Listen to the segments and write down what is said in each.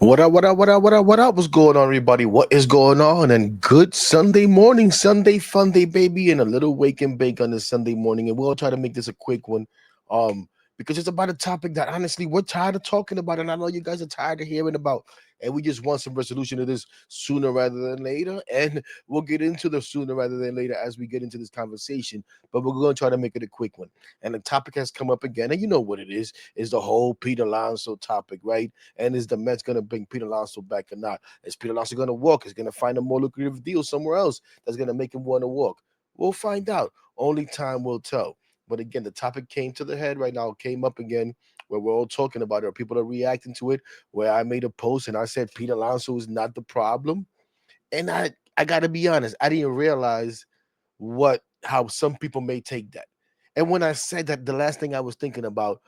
What up, what up, what up, what up, what up? What's going on, everybody? What is going on? And good Sunday morning, Sunday fun day, baby, and a little wake and bake on this Sunday morning. And we'll try to make this a quick one. Because it's about a topic that honestly we're tired of talking about, and I know you guys are tired of hearing about. And we just want some resolution to this sooner rather than later. And we'll get into the sooner rather than later as we get into this conversation. But we're going to try to make it a quick one. And the topic has come up again, and you know what it is the whole Peter Alonso topic, right? And is the Mets going to bring Peter Alonso back or not? Is Peter Alonso going to walk? Is going to find a more lucrative deal somewhere else that's going to make him want to walk? We'll find out. Only time will tell. But again, the topic came to the head right now, came up again where we're all talking about it, or people are reacting to it, where I made a post and I said Peter Alonso is not the problem. And I gotta be honest, I didn't realize what how some people may take that. And when I said that, the last thing I was thinking about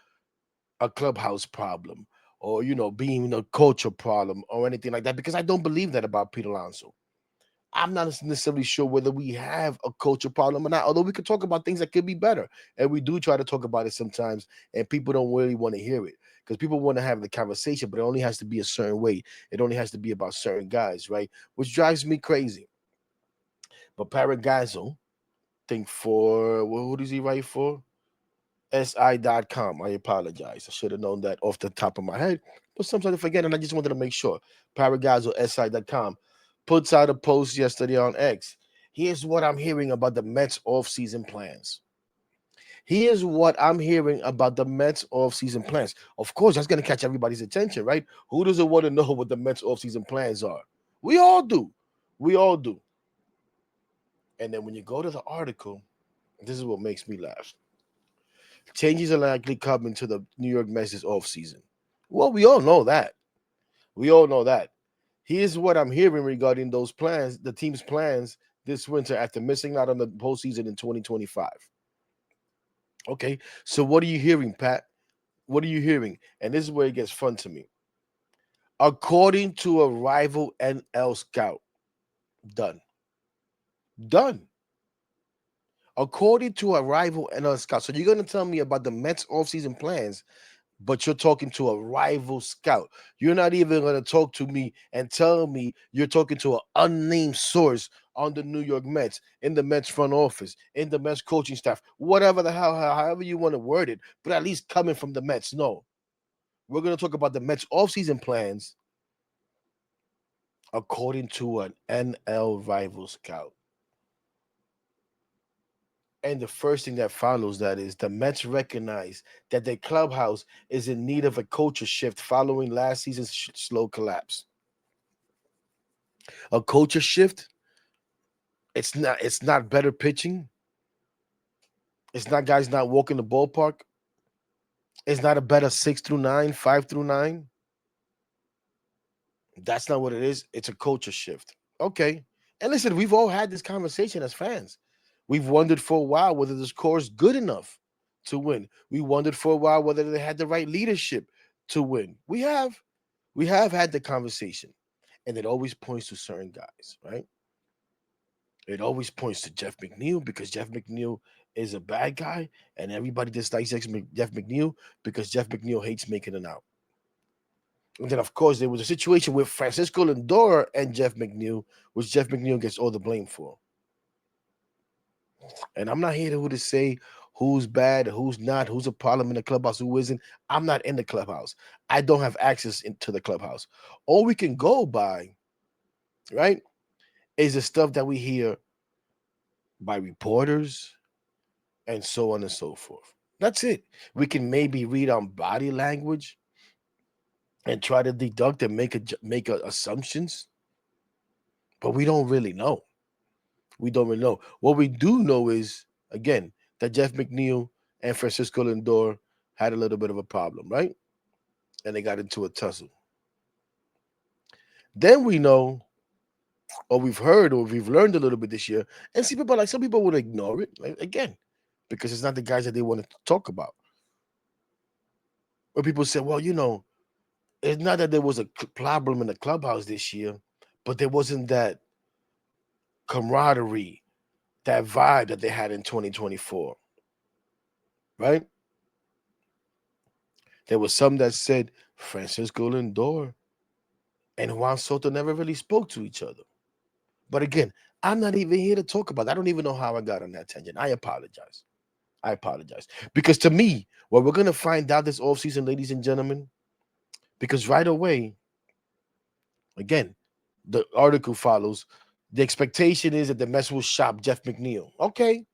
a clubhouse problem or being a culture problem or anything like that, because I don't believe that about Peter Alonso. I'm not necessarily sure whether we have a culture problem or not, although we could talk about things that could be better. And we do try to talk about it sometimes, and people don't really want to hear it because people want to have the conversation, but it only has to be a certain way. It only has to be about certain guys, right? Which drives me crazy. But Paragazzo, think for what does he write for? SI.com. I apologize. I should have known that off the top of my head, but sometimes I forget, and I just wanted to make sure. Paragazzo, SI.com, puts out a post yesterday on X. Here's what I'm hearing about the Mets offseason plans. Here's what I'm hearing about the Mets offseason plans. Of course, that's going to catch everybody's attention, right? Who doesn't want to know what the Mets offseason plans are? We all do. We all do. And then when you go to the article, this is what makes me laugh. Changes are likely coming to the New York Mets this offseason. Well, we all know that. We all know that. Here's what I'm hearing regarding those plans, the team's plans this winter after missing out on the postseason in 2025. Okay, so what are you hearing, Pat? What are you hearing? And this is where it gets fun to me. According to a rival NL scout, done. Done. According to a rival NL scout. So you're going to tell me about the Mets offseason plans, but you're talking to a rival scout. You're not even going to talk to me and tell me you're talking to an unnamed source on the New York Mets, in the Mets front office, in the Mets coaching staff, whatever the hell, however you want to word it, but at least coming from the Mets. No, we're going to talk about the Mets offseason plans according to an NL rival scout. And the first thing that follows that is the Mets recognize that their clubhouse is in need of a culture shift following last season's slow collapse. A culture shift, it's not better pitching. It's not guys not walking the ballpark. It's not a better 6 through 9, 5 through 9. That's not what it is. It's a culture shift. Okay. And listen, we've all had this conversation as fans. We've wondered for a while whether this core is good enough to win. We wondered for a while whether they had the right leadership to win. We have had the conversation. And it always points to certain guys, right? It always points to Jeff McNeil because Jeff McNeil is a bad guy, and everybody dislikes Jeff McNeil because Jeff McNeil hates making an out. And then, of course, there was a situation with Francisco Lindor and Jeff McNeil, which Jeff McNeil gets all the blame for. And I'm not here to say who's bad, who's not, who's a problem in the clubhouse, who isn't. I'm not in the clubhouse. I don't have access into the clubhouse. All we can go by, right, is the stuff that we hear by reporters and so on and so forth. That's it. We can maybe read on body language and try to deduct and make assumptions, but we don't really know. We don't really know. What we do know is again that Jeff McNeil and Francisco Lindor had a little bit of a problem, right? And they got into a tussle. Then we know, or we've heard, or we've learned a little bit this year, and see people like some people would ignore it, like, again, because it's not the guys that they want to talk about. Or people say, well, it's not that there was a problem in the clubhouse this year, but there wasn't that camaraderie, that vibe that they had in 2024, right? There was some that said Francisco Lindor and Juan Soto never really spoke to each other. But again, I'm not even here to talk about that. I don't even know how I got on that tangent. I apologize. I apologize. Because to me, what we're going to find out this offseason, ladies and gentlemen, because right away, again, the article follows. The expectation is that the Mets will shop Jeff McNeil. Okay.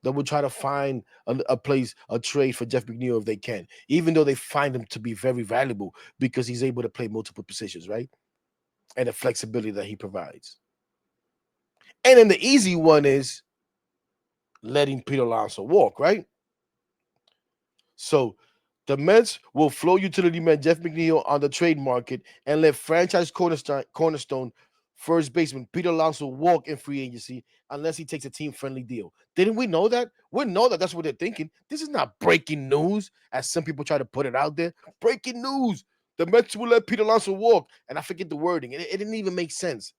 They will try to find a place, a trade for Jeff McNeil if they can, even though they find him to be very valuable because he's able to play multiple positions, right? And the flexibility that he provides. And then the easy one is letting Peter Alonso walk, right? So the Mets will flow utility man Jeff McNeil on the trade market and let franchise cornerstone first baseman Peter Alonso walk in free agency unless he takes a team-friendly deal. Didn't we know that? We know that that's what they're thinking. This is not breaking news, as some people try to put it out there. Breaking news. The Mets will let Peter Alonso walk. And I forget the wording. It didn't even make sense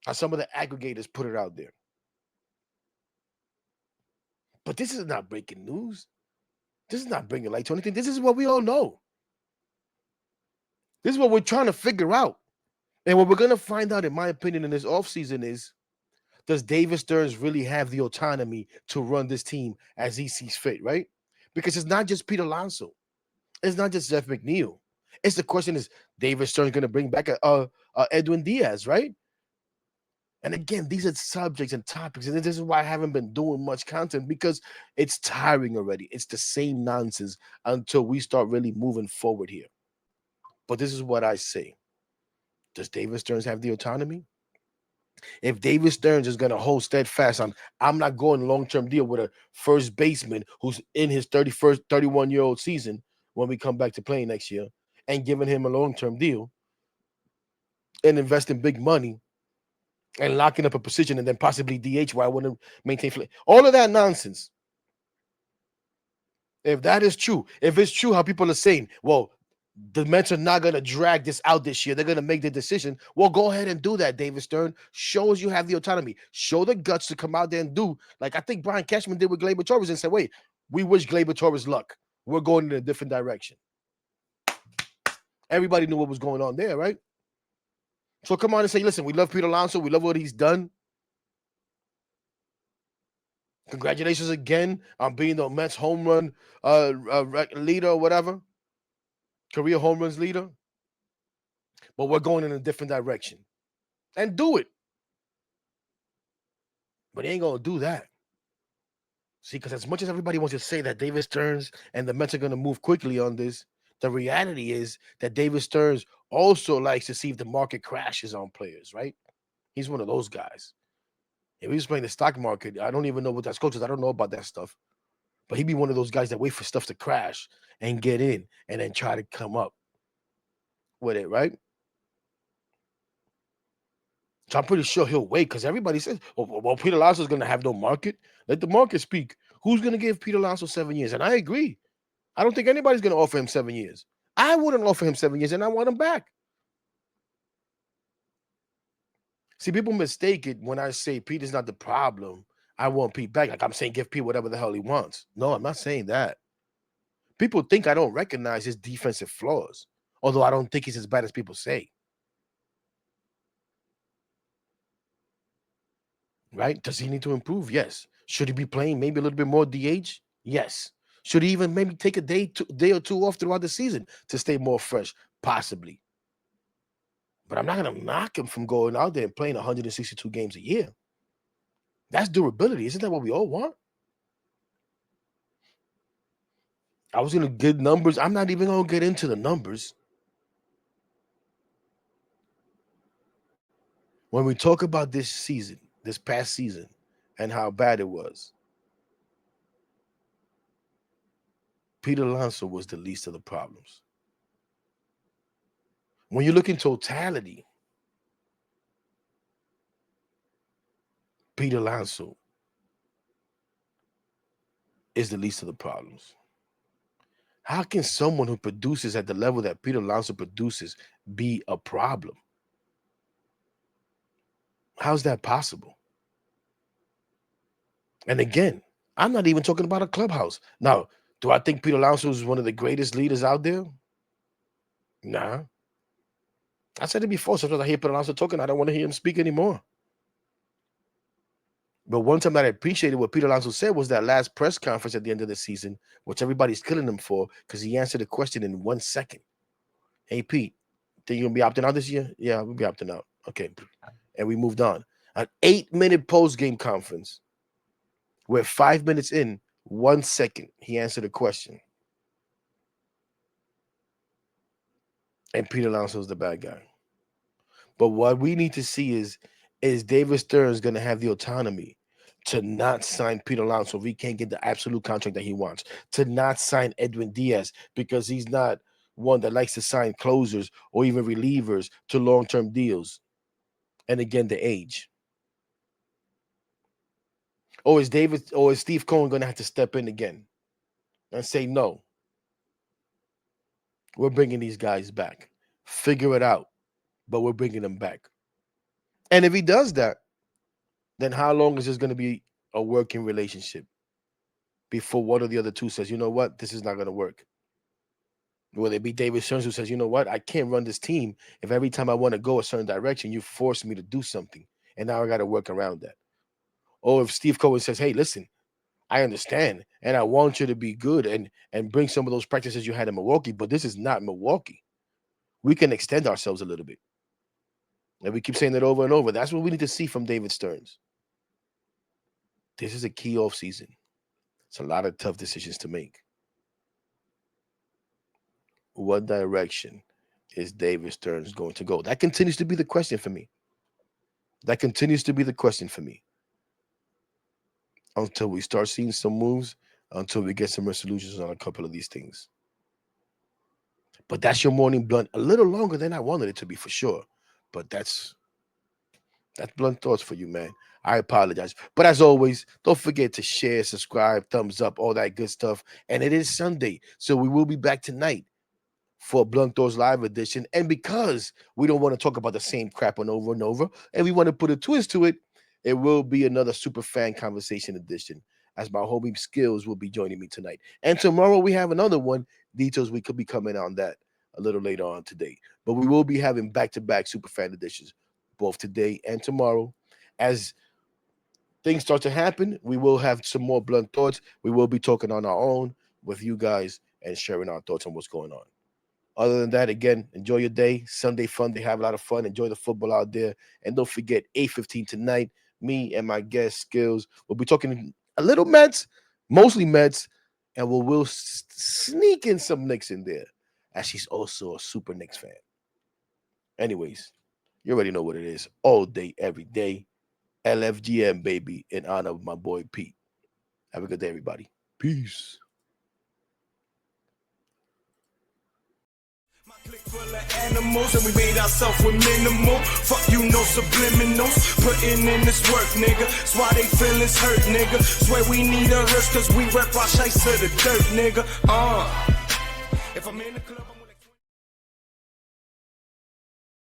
how some of the aggregators put it out there. But this is not breaking news. This is not bringing light to anything. This is what we all know. This is what we're trying to figure out. And what we're going to find out, in my opinion, in this offseason is, does David Stearns really have the autonomy to run this team as he sees fit, right? Because it's not just Peter Alonso. It's not just Jeff McNeil. It's the question is, David Stearns going to bring back Edwin Diaz, right? And again, these are subjects and topics, and this is why I haven't been doing much content, because it's tiring already. It's the same nonsense until we start really moving forward here. But this is what I say. Does David Stearns have the autonomy? If David Stearns is going to hold steadfast on, I'm not going long-term deal with a first baseman who's in his 31st, 31-year-old season when we come back to playing next year, and giving him a long-term deal and investing big money and locking up a position and then possibly DH while I want to maintain all of that nonsense. If that is true, if it's true how people are saying, well, the Mets are not going to drag this out this year, they're going to make the decision. Well, go ahead and do that, David Stern. Show us you have the autonomy. Show the guts to come out there and do, like I think Brian Cashman did with Gleyber Torres, and said, wait, we wish Gleyber Torres luck. We're going in a different direction. Everybody knew what was going on there, right? So come on and say, listen, we love Peter Alonso. We love what he's done. Congratulations again on being the Mets home run leader or whatever. Career home runs leader. But we're going in a different direction. And do it. But he ain't going to do that. See, because as much as everybody wants to say that David Stearns and the Mets are going to move quickly on this, the reality is that David Stearns also likes to see if the market crashes on players, right? He's one of those guys. If he's playing the stock market, I don't even know what that's called, because I don't know about that stuff. But he'd be one of those guys that wait for stuff to crash and get in and then try to come up with it, right? So I'm pretty sure he'll wait, because everybody says, well, Peter Alonso is going to have no market. Let the market speak. Who's going to give Peter Alonso 7 years? And I agree. I don't think anybody's going to offer him 7 years. I wouldn't offer him 7 years, and I want him back. See, people mistake it when I say Peter's not the problem. I want Pete back. Like I'm saying, give Pete whatever the hell he wants. No, I'm not saying that. People think I don't recognize his defensive flaws, although I don't think he's as bad as people say. Right? Does he need to improve? Yes. Should he be playing maybe a little bit more DH? Yes. Should he even maybe take a day or two off throughout the season to stay more fresh? Possibly. But I'm not going to knock him from going out there and playing 162 games a year. That's durability. Isn't that what we all want? I was going to get numbers. I'm not even going to get into the numbers. When we talk about this season, this past season, and how bad it was, Peter Alonso was the least of the problems. When you look in totality, Peter Alonso is the least of the problems. How can someone who produces at the level that Peter Alonso produces be a problem? How's that possible? And again, I'm not even talking about a clubhouse. Now, do I think Peter Alonso is one of the greatest leaders out there? Nah. I said it before. Sometimes I hear Peter Alonso talking. I don't want to hear him speak anymore. But one time that I appreciated what Peter Alonso said was that last press conference at the end of the season, which everybody's killing him for, because he answered a question in 1 second. Hey, Pete, think you're going to be opting out this year? Yeah, we'll be opting out. Okay. And we moved on. An 8-minute post-game conference where 5 minutes in, 1 second, he answered a question. And Peter Alonso is the bad guy. But what we need to see is David Stearns going to have the autonomy to not sign Peter Alonso if he can't get the absolute contract that he wants, to not sign Edwin Diaz because he's not one that likes to sign closers or even relievers to long-term deals. And again, the age. Or is Steve Cohen going to have to step in again and say, no, we're bringing these guys back. Figure it out, but we're bringing them back. And if he does that, then how long is this going to be a working relationship before one of the other two says, you know what, this is not going to work? Will it be David Stearns who says, you know what, I can't run this team if every time I want to go a certain direction, you force me to do something, and now I got to work around that? Or if Steve Cohen says, hey, listen, I understand, and I want you to be good and bring some of those practices you had in Milwaukee, but this is not Milwaukee. We can extend ourselves a little bit. And we keep saying that over and over. That's what we need to see from David Stearns. This is a key offseason. It's a lot of tough decisions to make. What direction is David Stearns going to go? That continues to be the question for me. That continues to be the question for me. Until we start seeing some moves, until we get some resolutions on a couple of these things. But that's your morning blunt. A little longer than I wanted it to be, for sure. But that's blunt thoughts for you, man. I apologize. But as always, don't forget to share, subscribe, thumbs up, all that good stuff. And it is Sunday, so we will be back tonight for Blunt Thoughts Live edition. And because we don't want to talk about the same crap on over and over, and we want to put a twist to it, it will be another super fan conversation edition, as my homie Skills will be joining me tonight. And tomorrow we have another one. Details we could be coming on that a little later on today. But we will be having back-to-back super fan editions, both today and tomorrow. As things start to happen, we will have some more blunt thoughts. We will be talking on our own with you guys and sharing our thoughts on what's going on. Other than that, again, enjoy your day. Sunday fun day. Have a lot of fun. Enjoy the football out there. And don't forget, 8:15 tonight, me and my guest Skills will be talking a little Mets, mostly Mets, and we'll sneak in some Knicks in there, as she's also a super Knicks fan. Anyways, you already know what it is. All day, every day. LFGM, baby, in honor of my boy Pete. Have a good day, everybody. Peace. Click full of animals and we made ourselves with minimal. Fuck you, no subliminals. Putting in this work, nigga. That's why they feelings hurt, nigga. Swear we need a hearse cause we rep our shites to the dirt, nigga. If I'm in the club,